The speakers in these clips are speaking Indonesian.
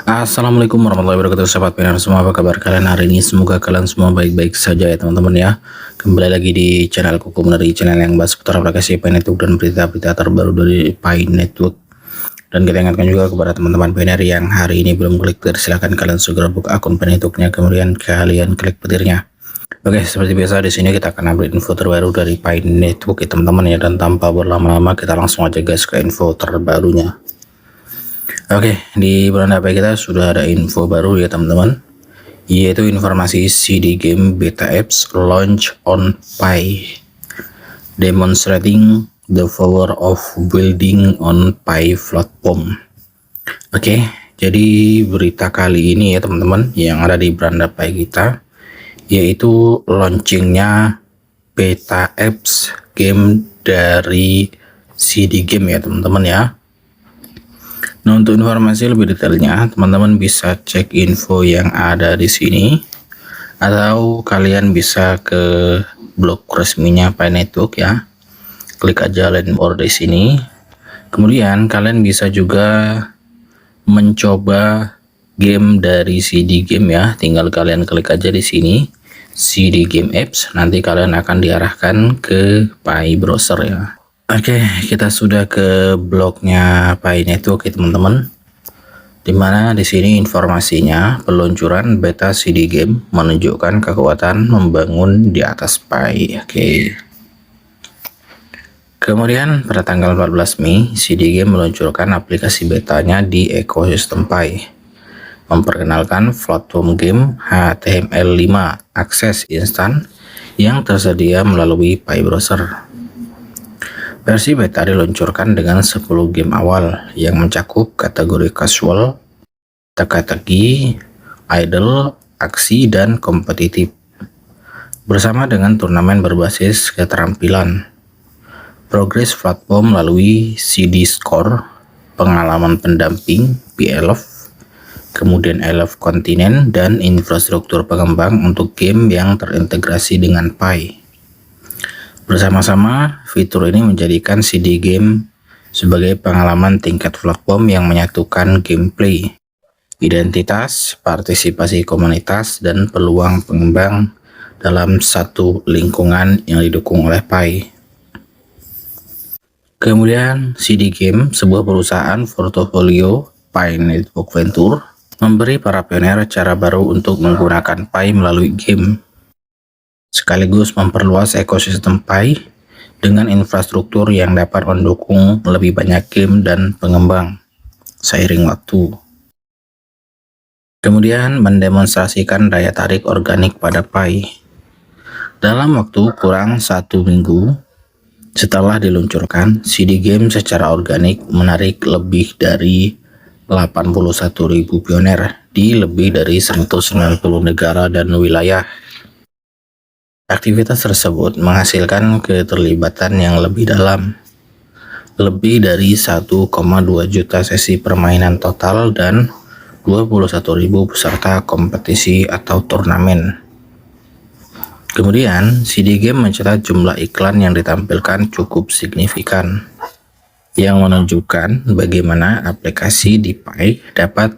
Assalamualaikum warahmatullahi wabarakatuh, sahabat pioner semua. Apa kabar kalian hari ini? Semoga kalian semua baik-baik saja ya teman-teman ya. Kembali lagi di channel Kuku, dari channel yang bahas seputar aplikasi Pi Network dan berita-berita terbaru dari Pi Network. Dan kita ingatkan juga kepada teman-teman pioner yang hari ini belum klik, silahkan kalian segera buka akun Pi Networknya, kemudian kalian klik petirnya. Oke, seperti biasa di sini kita akan update info terbaru dari Pi Network ya teman-teman ya. Dan tanpa berlama-lama kita langsung aja guys ke info terbarunya. Oke, di bulan HP kita sudah ada info baru ya teman-teman, yaitu informasi CD game beta apps launch on Pi, demonstrating the power of building on Pi platform. Oke, jadi berita kali ini ya teman-teman yang ada di beranda Pi kita, yaitu launchingnya beta apps game dari CD game ya teman-teman ya. Nah, untuk informasi lebih detailnya, teman-teman bisa cek info yang ada di sini, atau kalian bisa ke blog resminya Pi Network ya. Klik aja learn more di sini. Kemudian kalian bisa juga mencoba game dari CD game ya. Tinggal kalian klik aja di sini CD game apps. Nanti kalian akan diarahkan ke Pi browser ya. Oke, kita sudah ke blognya Pi Network ya teman-teman. Dimana di sini informasinya peluncuran beta CD game menunjukkan kekuatan membangun di atas Pi. Oke. Kemudian pada tanggal 14 Mei, CD game meluncurkan aplikasi betanya di ekosistem Pi. Memperkenalkan platform game HTML5 akses instan yang tersedia melalui Pi browser. Versi beta diluncurkan dengan 10 game awal yang mencakup kategori casual, teka-teki, idle, aksi, dan kompetitif, bersama dengan turnamen berbasis keterampilan, progres platform melalui CD Score, pengalaman pendamping PLF, kemudian LF kontinen, dan infrastruktur pengembang untuk game yang terintegrasi dengan Pi. Bersama-sama, fitur ini menjadikan CD game sebagai pengalaman tingkat platform yang menyatukan gameplay, identitas, partisipasi komunitas, dan peluang pengembang dalam satu lingkungan yang didukung oleh Pi. Kemudian, CD game, sebuah perusahaan portofolio Pi Network Venture, memberi para pioner cara baru untuk menggunakan Pi melalui game, sekaligus memperluas ekosistem Pi dengan infrastruktur yang dapat mendukung lebih banyak game dan pengembang seiring waktu. Kemudian mendemonstrasikan daya tarik organik pada Pi. Dalam waktu kurang 1 minggu setelah diluncurkan, CD game secara organik menarik lebih dari 81.000 pioner di lebih dari 190 negara dan wilayah. Aktivitas tersebut menghasilkan keterlibatan yang lebih dalam, lebih dari 1,2 juta sesi permainan total dan 21.000 peserta kompetisi atau turnamen. Kemudian, CD game mencatat jumlah iklan yang ditampilkan cukup signifikan, yang menunjukkan bagaimana aplikasi di Pi dapat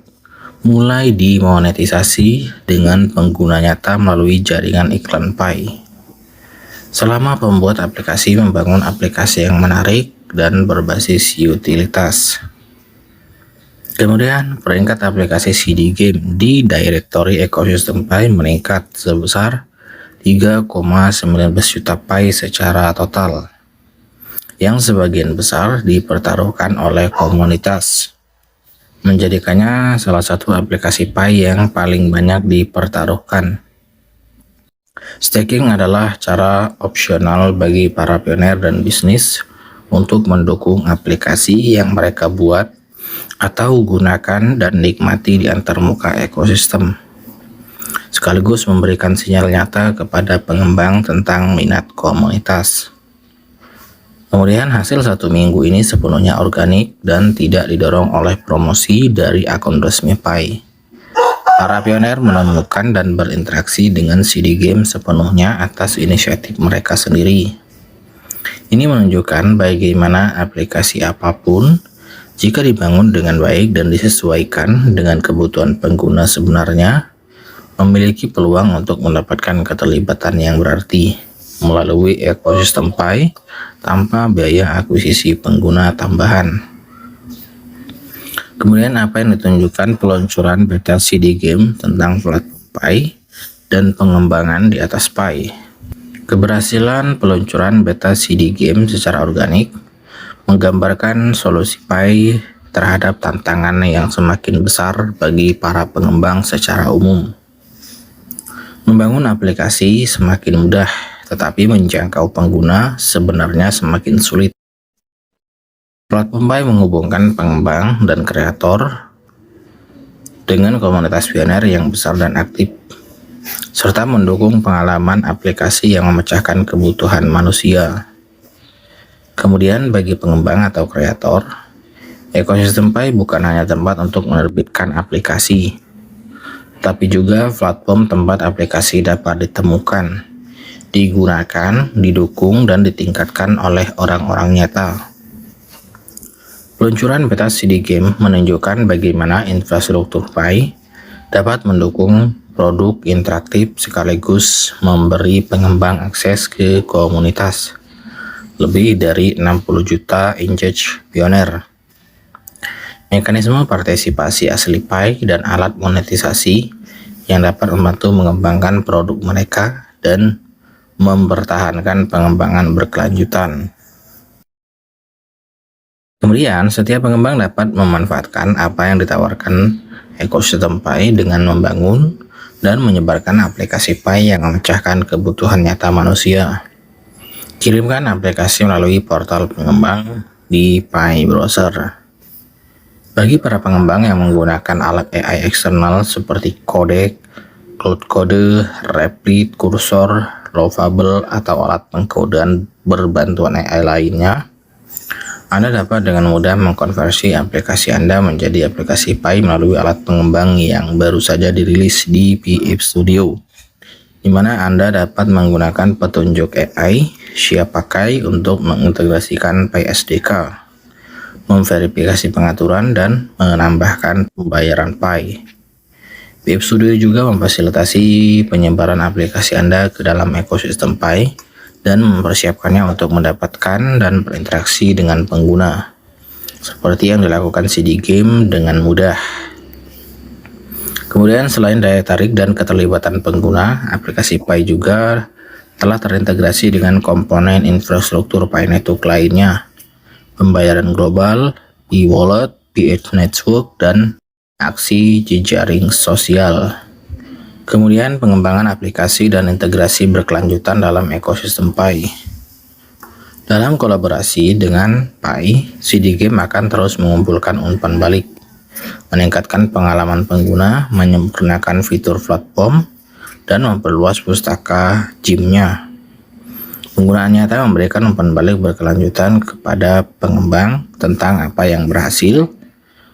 mulai dimonetisasi dengan pengguna nyata melalui jaringan iklan Pi. Selama pembuat aplikasi membangun aplikasi yang menarik dan berbasis utilitas. Kemudian, peringkat aplikasi CD game di direktori ekosistem Pi meningkat sebesar 3,19 juta Pi secara total, yang sebagian besar dipertaruhkan oleh komunitas, menjadikannya salah satu aplikasi Pi yang paling banyak dipertaruhkan. Staking adalah cara opsional bagi para pioner dan bisnis untuk mendukung aplikasi yang mereka buat atau gunakan dan nikmati di antarmuka ekosistem, sekaligus memberikan sinyal nyata kepada pengembang tentang minat komunitas. Kemudian hasil 1 minggu ini sepenuhnya organik dan tidak didorong oleh promosi dari akun resmi Pi. Para pioner menemukan dan berinteraksi dengan CD game sepenuhnya atas inisiatif mereka sendiri. Ini menunjukkan bagaimana aplikasi apapun Jika dibangun dengan baik dan disesuaikan dengan kebutuhan pengguna sebenarnya, memiliki peluang untuk mendapatkan keterlibatan yang berarti melalui ekosistem Pi tanpa biaya akuisisi pengguna tambahan. Kemudian apa yang ditunjukkan peluncuran beta CD game tentang platform Pi dan pengembangan di atas Pi. Keberhasilan peluncuran beta CD game secara organik menggambarkan solusi Pi terhadap tantangan yang semakin besar bagi para pengembang secara umum. Membangun aplikasi semakin mudah, tetapi menjangkau pengguna sebenarnya semakin sulit. Platform Pi menghubungkan pengembang dan kreator dengan komunitas pioner yang besar dan aktif, serta mendukung pengalaman aplikasi yang memecahkan kebutuhan manusia. Kemudian bagi pengembang atau kreator, ekosistem Pi bukan hanya tempat untuk menerbitkan aplikasi, tapi juga platform tempat aplikasi dapat ditemukan, digunakan, didukung, dan ditingkatkan oleh orang-orang nyata. Peluncuran beta CD game menunjukkan bagaimana infrastruktur Pi dapat mendukung produk interaktif sekaligus memberi pengembang akses ke komunitas lebih dari 60 juta engaged pioner. Mekanisme partisipasi asli Pi dan alat monetisasi yang dapat membantu mengembangkan produk mereka dan mempertahankan pengembangan berkelanjutan. Kemudian, setiap pengembang dapat memanfaatkan apa yang ditawarkan ekosistem Pi dengan membangun dan menyebarkan aplikasi Pi yang memecahkan kebutuhan nyata manusia. Kirimkan aplikasi melalui portal pengembang di Pi Browser. Bagi para pengembang yang menggunakan alat AI eksternal seperti Codec, Cloud Code, Replit, Cursor, Lovable, atau alat pengkodean berbantuan AI lainnya, Anda dapat dengan mudah mengkonversi aplikasi Anda menjadi aplikasi Pi melalui alat pengembang yang baru saja dirilis di Pi App Studio, di mana Anda dapat menggunakan petunjuk AI siap pakai untuk mengintegrasikan Pi SDK, memverifikasi pengaturan, dan menambahkan pembayaran Pi. Pi App Studio juga memfasilitasi penyebaran aplikasi Anda ke dalam ekosistem Pi dan mempersiapkannya untuk mendapatkan dan berinteraksi dengan pengguna, seperti yang dilakukan CD game dengan mudah. Kemudian selain daya tarik dan keterlibatan pengguna, aplikasi Pi juga telah terintegrasi dengan komponen infrastruktur Pi Network lainnya, pembayaran global, e-wallet, Pi Edge Network, dan aksi jejaring sosial. Kemudian pengembangan aplikasi dan integrasi berkelanjutan dalam ekosistem Pi. Dalam kolaborasi dengan Pi, CD game akan terus mengumpulkan umpan balik, meningkatkan pengalaman pengguna, menyempurnakan fitur platform, dan memperluas pustaka GIM-nya. Penggunaan nyata memberikan umpan balik berkelanjutan kepada pengembang tentang apa yang berhasil,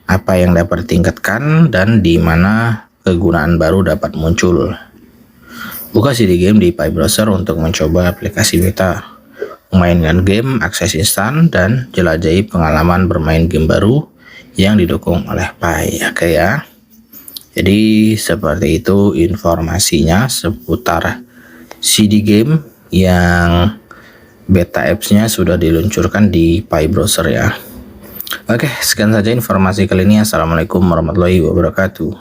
apa yang dapat ditingkatkan, dan di mana kegunaan baru dapat muncul. Buka CD game di Pi Browser untuk mencoba aplikasi beta, memainkan game akses instan, dan jelajahi pengalaman bermain game baru yang didukung oleh Pi. Oke ya. Jadi seperti itu informasinya seputar CD game yang beta apps-nya sudah diluncurkan di Pi Browser ya. Oke, sekian saja informasi kali ini. Assalamualaikum warahmatullahi wabarakatuh.